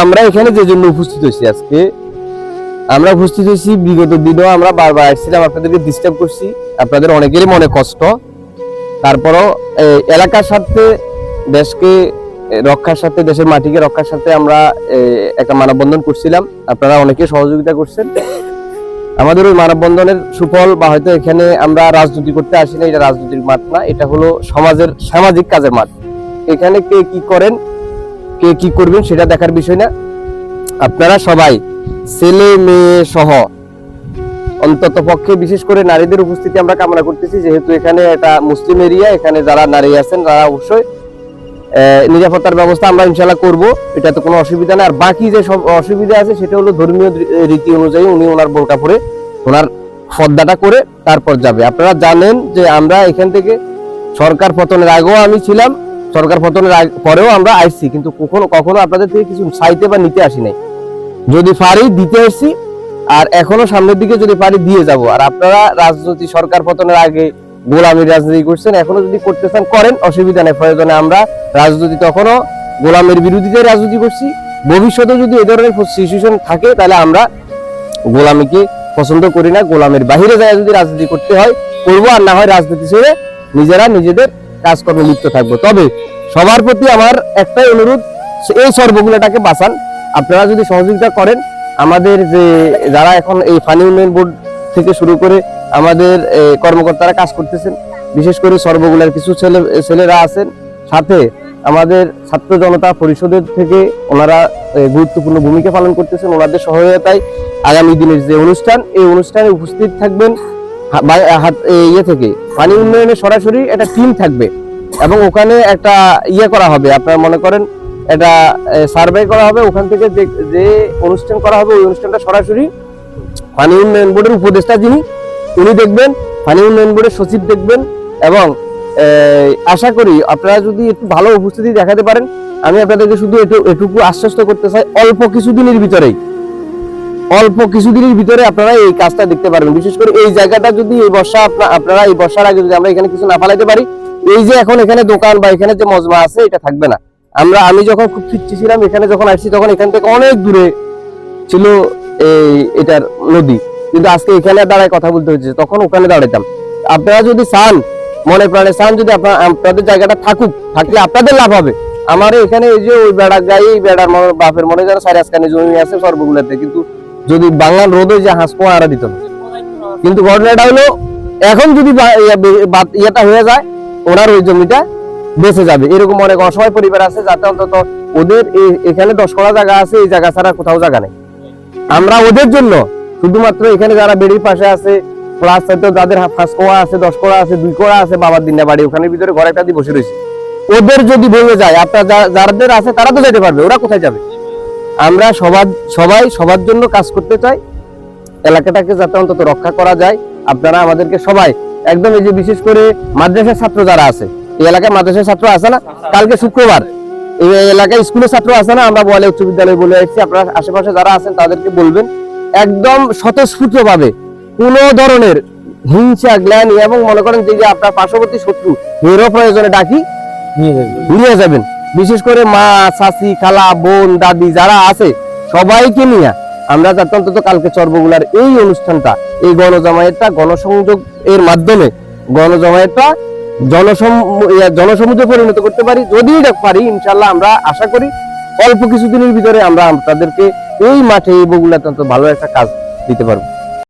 আমরা এখানে যে জন্য উপস্থিত হয়েছি আজকে, আমরা উপস্থিত হয়েছি বিগত দিনও আমরা বারবার আসছিলাম, আপনাদেরকে ডিস্টার্ব করছি, আপনাদের অনেকেরই মনে কষ্ট। তারপরও এলাকার সাথে, দেশকে রক্ষার সাথে, দেশের মাটিকে রক্ষার সাথে আমরা একটা মানববন্ধন করছিলাম। আপনারা অনেকে সহযোগিতা করছেন। আমাদের ওই মানববন্ধনের সুফল বা হয়তো এখানে আমরা রাজনীতি করতে আসি না, এটা রাজনৈতিক মাঠ না, এটা হলো সমাজের সামাজিক কাজের মাঠ। এখানে কে কি করেন, কে কি করবেন সেটা দেখার বিষয় না। আপনারা সবাই ছেলে মেয়ে সহ, অন্তত পক্ষে বিশেষ করে নারীদের উপস্থিতি আমরা কামনা করতেছি, যেহেতু এখানে একটা মুসলিম এরিয়া, এখানে যারা নারী আছেন তারা অবশ্যই নিরাপত্তার ব্যবস্থা আমরা ইনশাল্লাহ করব, এটা তো কোনো অসুবিধা নেই। আর বাকি যে সব অসুবিধা আছে সেটা হলো ধর্মীয় রীতি অনুযায়ী উনি ওনার বোরকা পরে ওনার পর্দাটা করে তারপর যাবে। আপনারা জানেন যে আমরা এখান থেকে সরকার পতনের আগেও আমি ছিলাম, সরকার পতনের পরেও আমরা আইছি, কিন্তু কখনো আপনাদের থেকে কিছু চাইতে বা নিতে আসি নাই। যদি পারি দিতে আসছি, আর এখনো সামনের দিকে যদি পারি দিয়ে যাব। আর আপনারা রাজনীতি সরকার পতনের আগে গোলামির রাজনীতি করছেন, এখনো যদি করতে চান করেন, অসুবিধা নেই। প্রয়োজনে আমরা রাজনীতি তখনও গোলামের বিরোধিতায় রাজনীতি করছি, ভবিষ্যতে যদি এ ধরনের সিচুয়েশন থাকে তাহলে আমরা গোলামিকে পছন্দ করি না। গোলামের বাহিরে যায় যদি রাজনীতি করতে হয় করবো, আর না হয় রাজনীতি ছেড়ে নিজেরা নিজেদের কাজকর্মে লিপ্ত থাকবো। তবে সবার প্রতি আমার একটাই অনুরোধ, এই সর্বগুলোটাকে বাঁচান। আপনারা যদি সহযোগিতা করেন, আমাদের যে যারা এখন এই পানি উন্নয়ন বোর্ড থেকে শুরু করে আমাদের কর্মকর্তারা কাজ করতেছেন, বিশেষ করে সর্বগুলার কিছু ছেলেরা আছেন, সাথে আমাদের ছাত্র জনতা পরিষদের থেকে ওনারা গুরুত্বপূর্ণ ভূমিকা পালন করতেছেন। ওনাদের সহায়তায় আগামী দিনের যে অনুষ্ঠান, এই অনুষ্ঠানে উপস্থিত থাকবেন ইয়ে থেকে পানি উন্নয়নের সরাসরি একটা টিম থাকবে, এবং ওখানে একটা করা হবে, আপনারা মনে করেন এটা সার্ভে করা হবে। ওখান থেকে যে অনুষ্ঠান করা হবে, ওই অনুষ্ঠানটা সরাসরি পানি উন্নয়ন বোর্ডের উপদেষ্টা যিনি, উনি দেখবেন, পানি উন্নয়ন বোর্ডের সচিব দেখবেন। এবং আশা করি আপনারা যদি একটু ভালো উপস্থিতি দেখাতে পারেন, আমি আপনাদেরকে শুধু এটুকু আশ্বস্ত করতে চাই, অল্প কিছুদিনের ভিতরে আপনারা এই কাজটা দেখতে পারবেন। বিশেষ করে এই জায়গাটা যদি এই বর্ষা, আপনারা এই বর্ষার আগে যদি আমরা এখানে কিছু না ফালাইতে পারি, এই যে এখন এখানে দোকান বা এখানে যে মজমা আছে, এটা থাকবে না। আমি যখন খুব ফিরছি ছিলাম, এখানে যখন আসছি, তখন এখান থেকে অনেক দূরে ছিল এটার নদী, কিন্তু আজকে এখানে দাঁড়ায় কথা বলতে হচ্ছে, তখন ওখানে দাঁড়াইতাম। আপনারা যদি চান, মনে প্রাণে চান, যদি আপনাদের জায়গাটা থাকলে আপনাদের লাভ হবে। আমার এখানে এই যে ওই বেড়া গায়ে, এই বেড়ার বাপের মনে যেন সারিয়াসখানে জমি আছে সর্বগুলাতে, কিন্তু যদি বাংলার রোদে যে হাঁস পোয়া আরা দিত না। কিন্তু ঘটনাটা হলো, এখন যদি ইয়েটা হয়ে যায়, ওনার ওই জমিটা বেঁচে যাবে। এরকম অনেক অসহায় পরিবার আছে, যাতে অন্তত ওদের এখানে 10 কড়া জায়গা আছে, এই জায়গা ছাড়া কোথাও জায়গা নেই। আমরা ওদের জন্য শুধুমাত্র এখানে যারা বেড়ির পাশে আছে, প্লাস হয়তো যাদের 5 কোয়া আছে, 10 কোয়া আছে, 2 কোয়া আছে, বাবার দিনটা বাড়ি, ওখানে ভিতরে ঘর একটা দিয়ে বসে রয়েছে, ওদের যদি ভেঙে যায়, আপনার যাদের আছে তারা তো যেতে পারবে, ওরা কোথায় যাবে? আমরা সবাই সবার জন্য কাজ করতে চাই, এলাকাটাকে যাতে অন্তত রক্ষা করা যায়। আপনারা আমাদেরকে সবাই একদম, এই যে বিশেষ করে মাদ্রাসার ছাত্র যারা আছে, এই এলাকায় মাদ্রাসার ছাত্র আছে না, কালকে শুক্রবার এই এলাকায় স্কুলের ছাত্র আছে না, আমরা বলে উচ্চ বিদ্যালয় বলে আসছি, আপনারা আশেপাশে যারা আছেন তাদেরকে বলবেন, একদম স্বতঃস্ফূর্ত ভাবে কোনো ধরনের হিংসা, গ্লানি, এবং মনে করেন যে আপনার পার্শ্ববর্তী শত্রু এরও প্রয়োজনে ডাকি নিয়ে যাবেন। বিশেষ করে মা, চাচি, খালা, বোন, দাদি যারা আছে, সবাইকে নিয়ে আমরা যাতে অন্তত কালকে চর্বগুলার এই অনুষ্ঠানটা, এই গণজমায়েতটা, গণসংযোগ এর মাধ্যমে গণজমায়েতটা জনসমুদ্রে পরিণত করতে পারি। যদি এটা পারি, ইনশাল্লাহ আমরা আশা করি অল্প কিছুদিনের ভিতরে আমরা আপনাদেরকে এই মাঠে, এই বগুড়াতে ভালো একটা কাজ দিতে পারবো।